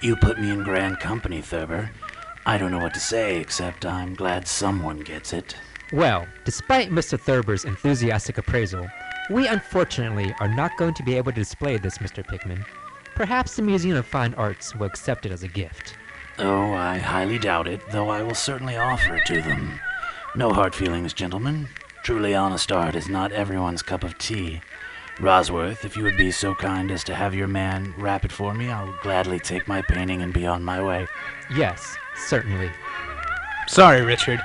You put me in grand company, Thurber. I don't know what to say, except I'm glad someone gets it. Well, despite Mr. Thurber's enthusiastic appraisal, we unfortunately are not going to be able to display this, Mr. Pickman. Perhaps the Museum of Fine Arts will accept it as a gift. Oh, I highly doubt it, though I will certainly offer it to them. No hard feelings, gentlemen. Truly honest art is not everyone's cup of tea. Rosworth, if you would be so kind as to have your man wrap it for me, I'll gladly take my painting and be on my way. Yes, certainly. Sorry, Richard.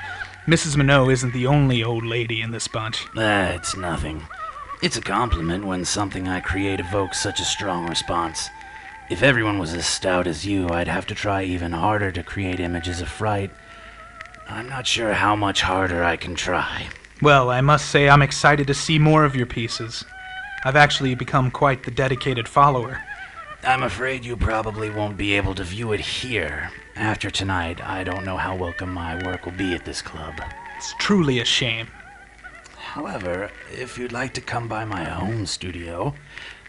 Mrs. Minot isn't the only old lady in this bunch. It's nothing. It's a compliment when something I create evokes such a strong response. If everyone was as stout as you, I'd have to try even harder to create images of fright. I'm not sure how much harder I can try. Well, I must say I'm excited to see more of your pieces. I've actually become quite the dedicated follower. I'm afraid you probably won't be able to view it here. After tonight, I don't know how welcome my work will be at this club. It's truly a shame. However, if you'd like to come by my home studio,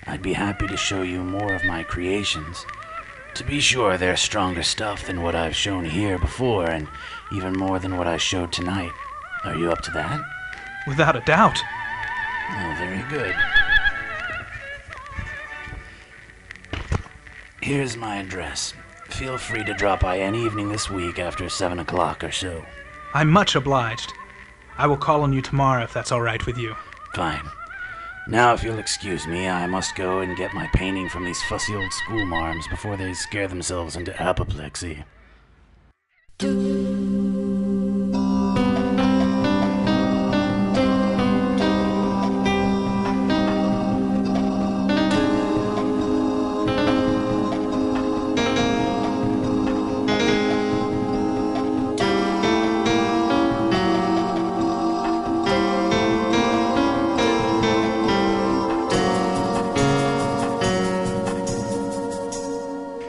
I'd be happy to show you more of my creations. To be sure, they're stronger stuff than what I've shown here before, and even more than what I showed tonight. Are you up to that? Without a doubt. Oh, very good. Here's my address. Feel free to drop by any evening this week after 7 o'clock or so. I'm much obliged. I will call on you tomorrow if that's all right with you. Fine. Now, if you'll excuse me, I must go and get my painting from these fussy old schoolmarms before they scare themselves into apoplexy.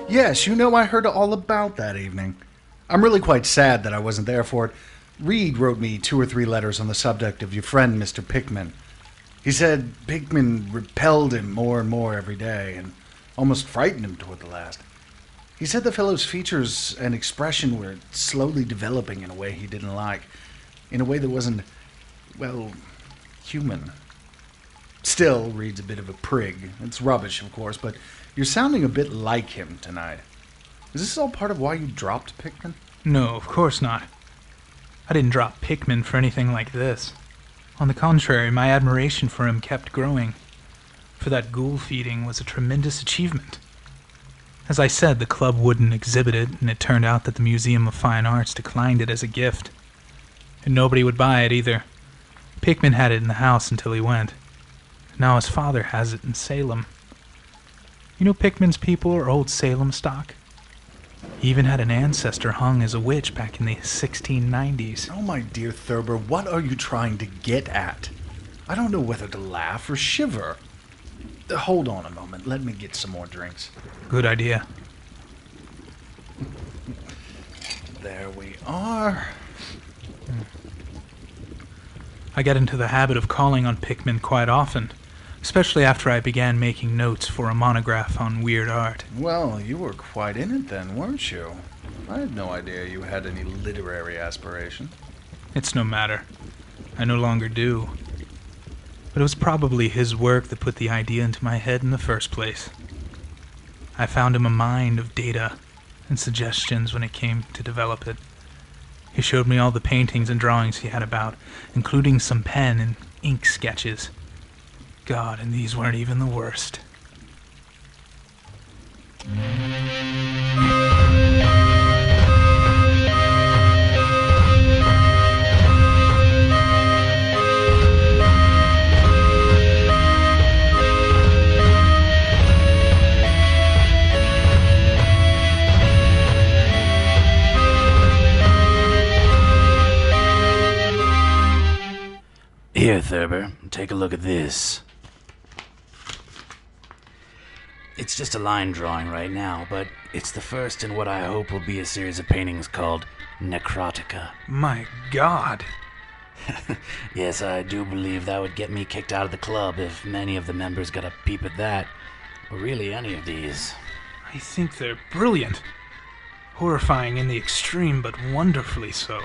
Yes, I heard all about that evening. I'm really quite sad that I wasn't there for it. Reed wrote me 2 or 3 letters on the subject of your friend, Mr. Pickman. He said Pickman repelled him more and more every day, and almost frightened him toward the last. He said the fellow's features and expression were slowly developing in a way he didn't like, in a way that wasn't, well, human. Still, Reed's a bit of a prig. It's rubbish, of course, but you're sounding a bit like him tonight. Is this all part of why you dropped Pickman? No, of course not. I didn't drop Pickman for anything like this. On the contrary, my admiration for him kept growing. For that ghoul feeding was a tremendous achievement. As I said, the club wouldn't exhibit it, and it turned out that the Museum of Fine Arts declined it as a gift. And nobody would buy it either. Pickman had it in the house until he went. Now his father has it in Salem. You know Pickman's people are old Salem stock? He even had an ancestor hung as a witch back in the 1690s. Oh, my dear Thurber, what are you trying to get at? I don't know whether to laugh or shiver. Hold on a moment. Let me get some more drinks. Good idea. There we are. I got into the habit of calling on Pickman quite often, especially after I began making notes for a monograph on weird art. Well, you were quite in it then, weren't you? I had no idea you had any literary aspiration. It's no matter. I no longer do. But it was probably his work that put the idea into my head in the first place. I found him a mind of data and suggestions when it came to develop it. He showed me all the paintings and drawings he had about, including some pen and ink sketches. God, and these weren't even the worst. Here, Thurber, take a look at this. It's just a line drawing right now, but it's the first in what I hope will be a series of paintings called Necrotica. My God. Yes, I do believe that would get me kicked out of the club if many of the members got a peep at that, or really any of these. I think they're brilliant. Horrifying in the extreme, but wonderfully so.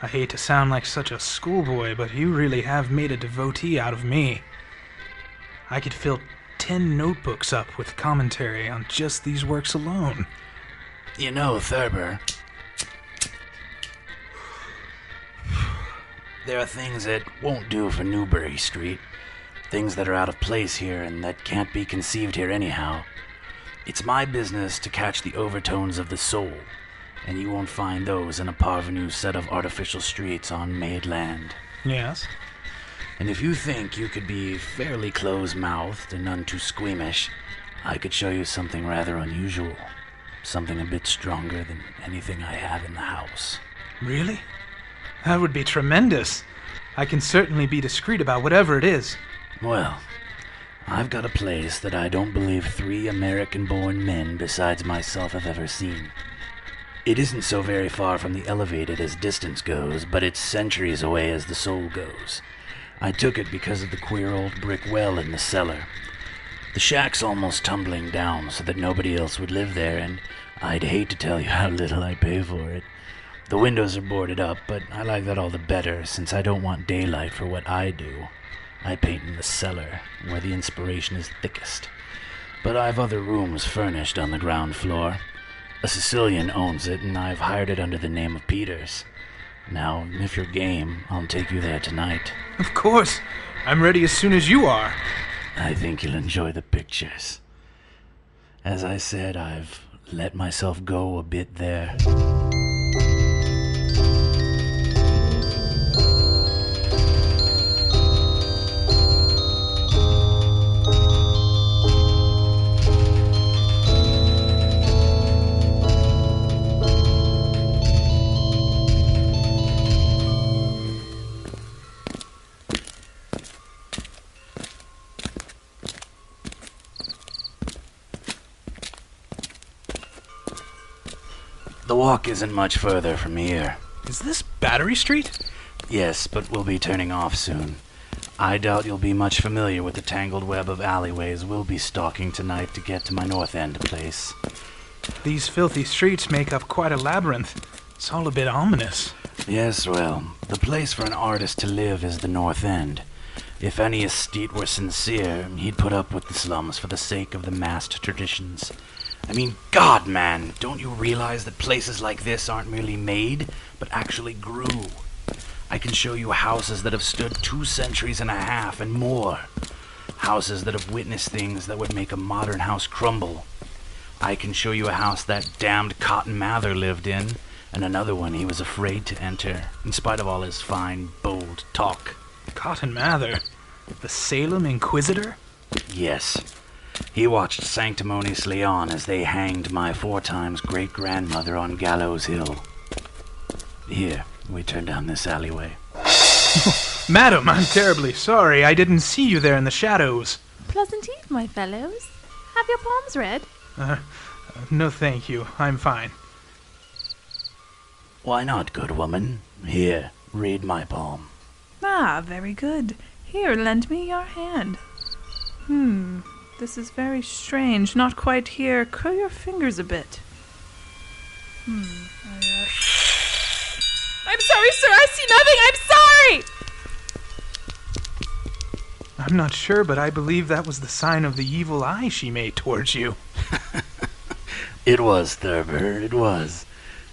I hate to sound like such a schoolboy, but you really have made a devotee out of me. I could fill 10 notebooks up with commentary on just these works alone. You know, Thurber, there are things that won't do for Newbury Street. Things that are out of place here and that can't be conceived here anyhow. It's my business to catch the overtones of the soul, and you won't find those in a parvenu set of artificial streets on made land. Yes? And if you think you could be fairly close-mouthed and none too squeamish, I could show you something rather unusual. Something a bit stronger than anything I have in the house. Really? That would be tremendous. I can certainly be discreet about whatever it is. Well, I've got a place that I don't believe 3 American-born men besides myself have ever seen. It isn't so very far from the elevated as distance goes, but it's centuries away as the soul goes. I took it because of the queer old brick well in the cellar. The shack's almost tumbling down so that nobody else would live there, and I'd hate to tell you how little I pay for it. The windows are boarded up, but I like that all the better since I don't want daylight for what I do. I paint in the cellar, where the inspiration is thickest. But I've other rooms furnished on the ground floor. A Sicilian owns it, and I've hired it under the name of Peters. Now, if you're game, I'll take you there tonight. Of course. I'm ready as soon as you are. I think you'll enjoy the pictures. As I said, I've let myself go a bit there. The walk isn't much further from here. Is this Battery Street? Yes, but we'll be turning off soon. I doubt you'll be much familiar with the tangled web of alleyways we'll be stalking tonight to get to my North End place. These filthy streets make up quite a labyrinth. It's all a bit ominous. Yes, well, the place for an artist to live is the North End. If any aesthete were sincere, he'd put up with the slums for the sake of the massed traditions. I mean, God, man, don't you realize that places like this aren't merely made, but actually grew? I can show you houses that have stood 2 centuries and a half and more. Houses that have witnessed things that would make a modern house crumble. I can show you a house that damned Cotton Mather lived in, and another one he was afraid to enter, in spite of all his fine, bold talk. Cotton Mather? The Salem Inquisitor? Yes. He watched sanctimoniously on as they hanged my 4 times great-grandmother on Gallows Hill. Here, we turn down this alleyway. Madam, I'm terribly sorry. I didn't see you there in the shadows. Pleasant eve, my fellows. Have your palms read? No thank you. I'm fine. Why not, good woman? Here, read my palm. Ah, very good. Here, lend me your hand. This is very strange. Not quite here. Curl your fingers a bit. I'm sorry, sir. I see nothing. I'm sorry! I'm not sure, but I believe that was the sign of the evil eye she made towards you. It was, Thurber, it was.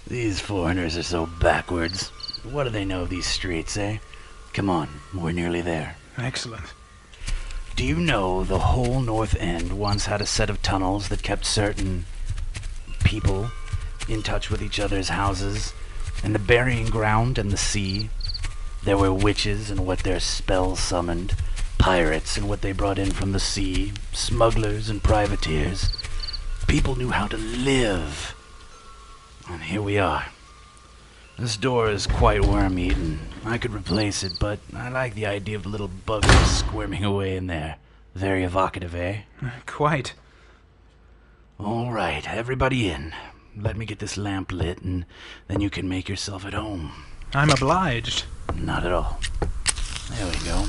These foreigners are so backwards. What do they know of these streets, eh? Come on, we're nearly there. Excellent. Do you know the whole North End once had a set of tunnels that kept certain people in touch with each other's houses, and the burying ground and the sea? There were witches and what their spells summoned, pirates and what they brought in from the sea, smugglers and privateers. People knew how to live. And here we are. This door is quite worm-eaten. I could replace it, but I like the idea of the little buggers squirming away in there. Very evocative, eh? Quite. All right, everybody in. Let me get this lamp lit, and then you can make yourself at home. I'm obliged. Not at all. There we go.